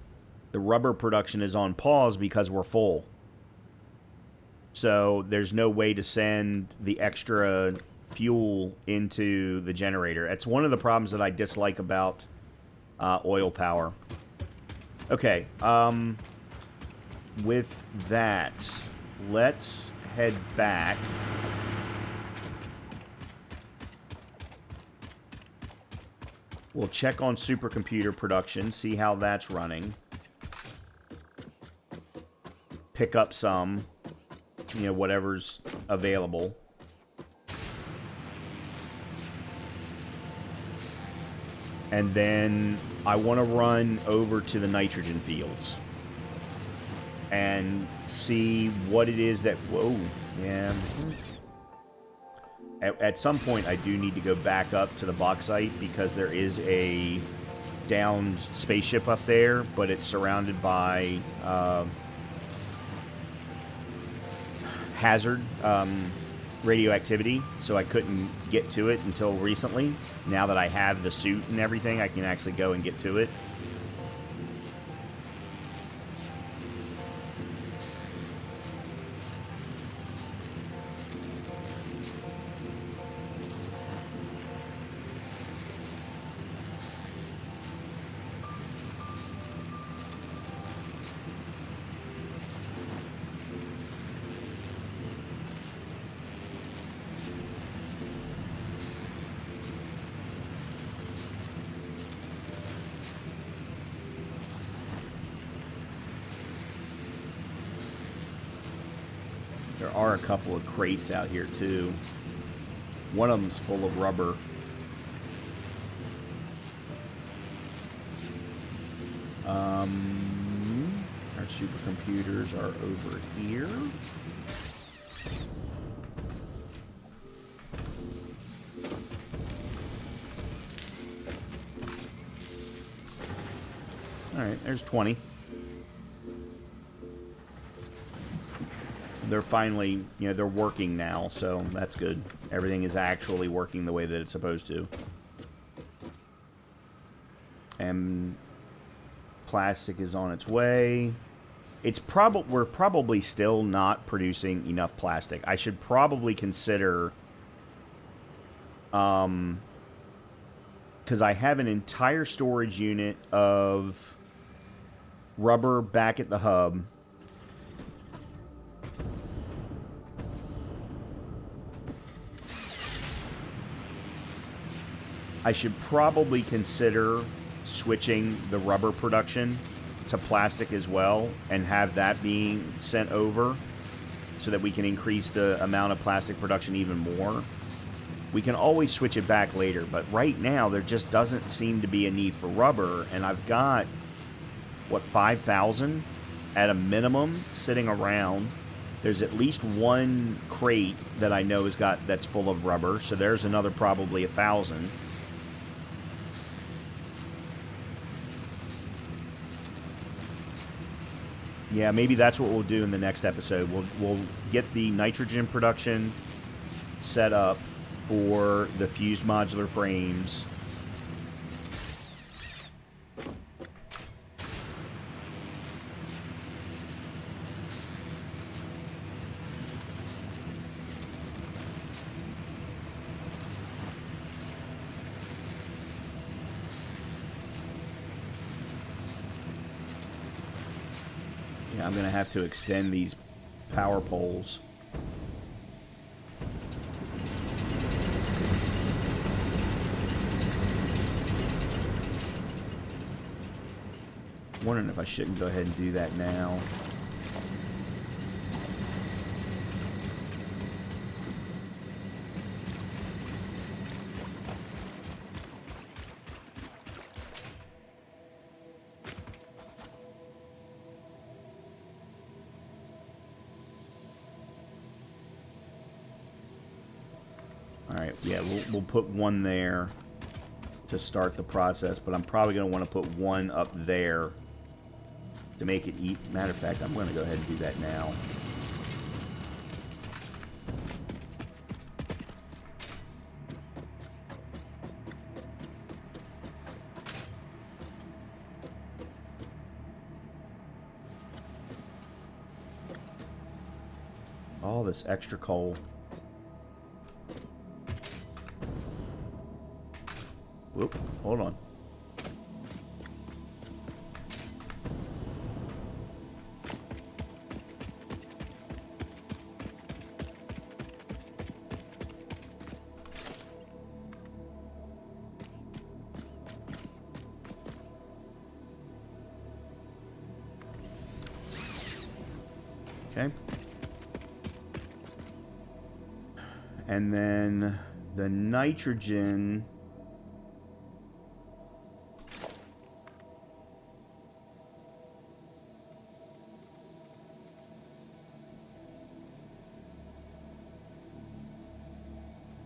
[SPEAKER 1] The rubber production is on pause because we're full. So there's no way to send the extra fuel into the generator. That's one of the problems that I dislike about oil power. Okay, with that, let's head back. We'll check on supercomputer production, see how that's running. Pick up some, whatever's available. And then I want to run over to the nitrogen fields and see what it is that... Whoa, yeah. At some point, I do need to go back up to the bauxite because there is a downed spaceship up there, but it's surrounded by hazard radioactivity, so I couldn't get to it until recently. Now that I have the suit and everything, I can actually go and get to it. There are a couple of crates out here too. One of them's full of rubber. Our supercomputers are over here. Alright, there's 20. They're finally, you know, they're working now, so that's good. Everything is actually working the way that it's supposed to. And plastic is on its way. We're probably still not producing enough plastic. I should probably consider, because I have an entire storage unit of rubber back at the hub. I should probably consider switching the rubber production to plastic as well and have that being sent over so that we can increase the amount of plastic production even more. We can always switch it back later, but right now there just doesn't seem to be a need for rubber, and I've got, what, 5,000 at a minimum sitting around. There's at least one crate that I know that's full of rubber, so there's another probably 1,000. Yeah, maybe that's what we'll do in the next episode. We'll get the nitrogen production set up for the fused modular frames. I'm going to have to extend these power poles. Wondering if I shouldn't go ahead and do that now. Alright, yeah, we'll put one there to start the process, but I'm probably going to want to put one up there to make it eat. Matter of fact, I'm going to go ahead and do that now. All this extra coal. Whoop, hold on. Okay. And then the nitrogen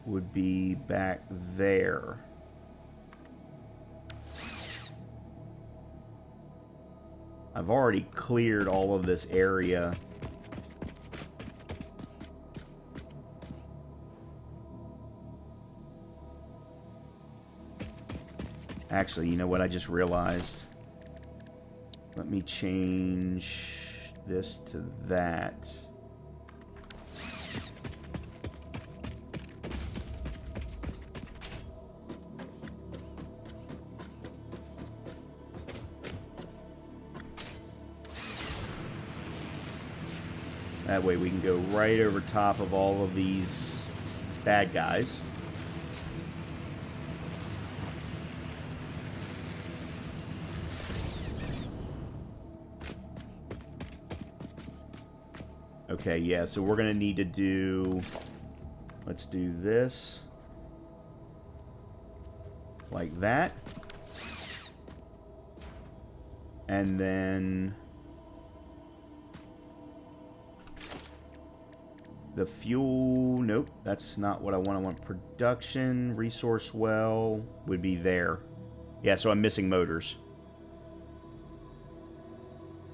[SPEAKER 1] would be back there. I've already cleared all of this area Actually, you know what I just realized? Let me change this to that. That way we can go right over top of all of these bad guys. Okay, yeah, so we're going to need to do... Let's do this. Like that. And then... The fuel... Nope, that's not what I want. I want production, resource well would be there. Yeah, so I'm missing motors.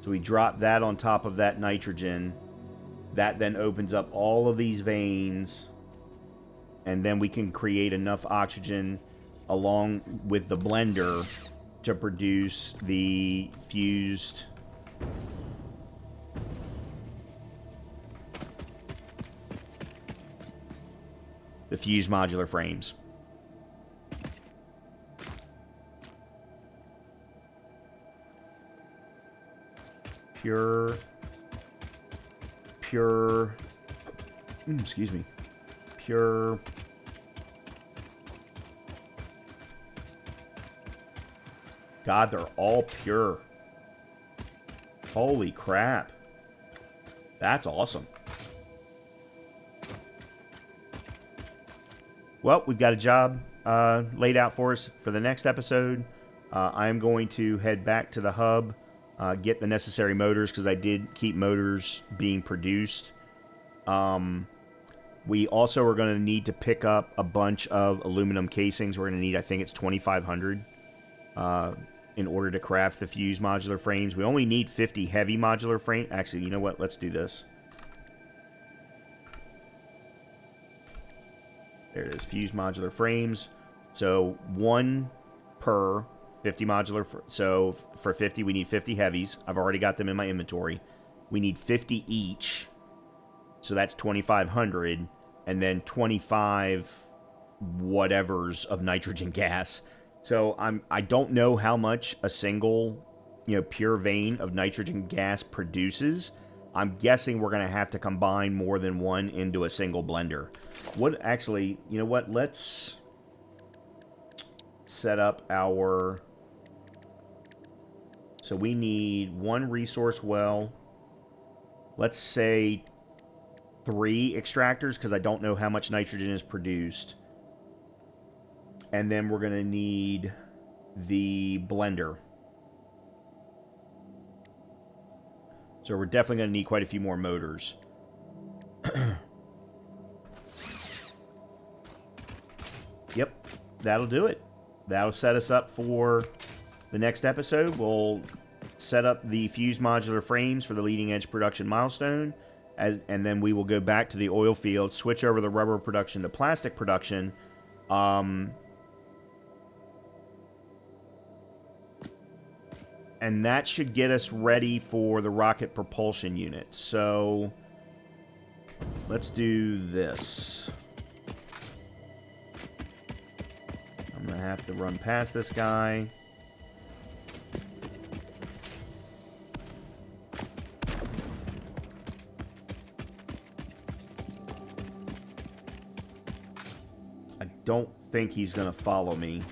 [SPEAKER 1] So we drop that on top of that nitrogen. That then opens up all of these veins. And then we can create enough oxygen along with the blender to produce the fused... the fused modular frames. Pure... excuse me. Pure... God, they're all pure. Holy crap. That's awesome. Well, we've got a job laid out for us for the next episode. I'm going to head back to the hub, get the necessary motors, because I did keep motors being produced. We also are going to need to pick up a bunch of aluminum casings. We're going to need, I think it's 2,500 in order to craft the fused modular frames. We only need 50 heavy modular frame. Actually, you know what? Let's do this. There it is, fused modular frames. So 1 per 50 modular. So for 50, we need 50 heavies. I've already got them in my inventory. We need 50 each. So that's 2,500. And then 25 whatevers of nitrogen gas. So I don't know how much a single, pure vein of nitrogen gas produces. I'm guessing we're going to have to combine more than one into a single blender. What actually, you know what? Let's set up our... So we need 1 resource well. Let's say 3 extractors, because I don't know how much nitrogen is produced. And then we're going to need the blender. So we're definitely going to need quite a few more motors. Yep, that'll do it. That'll set us up for the next episode. We'll set up the fused modular frames for the leading edge production milestone. And then we will go back to the oil field, switch over the rubber production to plastic production. And that should get us ready for the rocket propulsion unit. So let's do this. I'm going to have to run past this guy. I don't think he's going to follow me.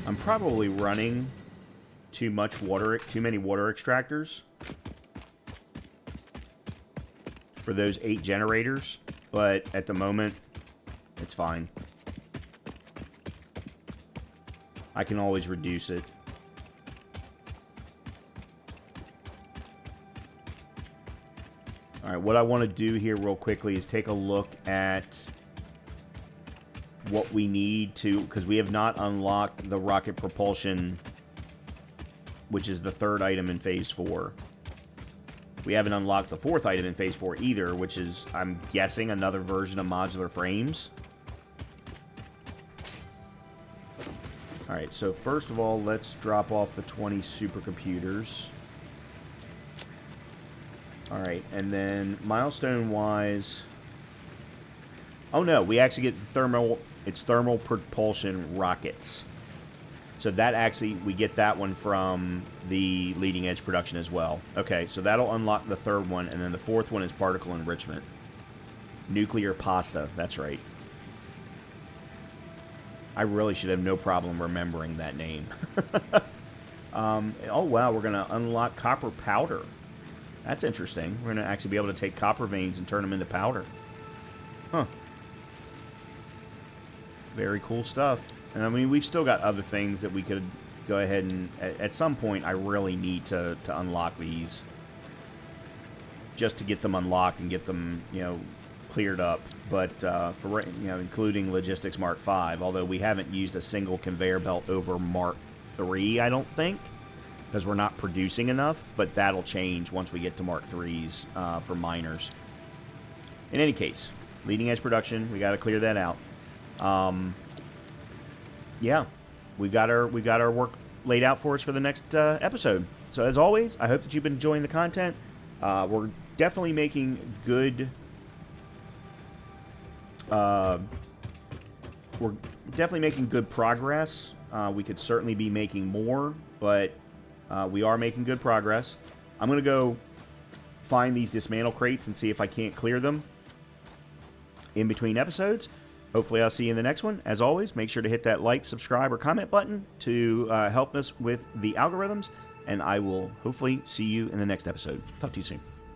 [SPEAKER 1] I'm probably running too many water extractors for those 8 generators, but at the moment, it's fine. I can always reduce it. Alright, what I want to do here real quickly is take a look at what we need to, because we have not unlocked the rocket propulsion, which is the 3rd item in Phase 4. We haven't unlocked the 4th item in Phase 4 either, which is, I'm guessing, another version of modular frames. Alright, so first of all, let's drop off the 20 supercomputers. Alright, and then milestone-wise... Oh no, we actually get thermal propulsion rockets. So that actually, we get that one from the leading edge production as well. Okay, so that'll unlock the 3rd one, and then the 4th one is particle enrichment. Nuclear pasta, that's right. I really should have no problem remembering that name. Oh wow, we're going to unlock copper powder. That's interesting. We're going to actually be able to take copper veins and turn them into powder. Huh. Very cool stuff. And I mean, we've still got other things that we could go ahead and... At some point, I really need to unlock these. Just to get them unlocked and get them, you know, cleared up. But, for you know, including Logistics Mark V, although we haven't used a single conveyor belt over Mark III, I don't think. Because we're not producing enough. But that'll change once we get to Mark IIIs for miners. In any case, leading edge production, we got to clear that out. Yeah, we've got our work laid out for us for the next episode. So as always, I hope that you've been enjoying the content. We're definitely making good. We're definitely making good progress. We could certainly be making more, but we are making good progress. I'm gonna go find these dismantle crates and see if I can't clear them in between episodes. Hopefully I'll see you in the next one. As always, make sure to hit that like, subscribe, or comment button to help us with the algorithms, and I will hopefully see you in the next episode. Talk to you soon.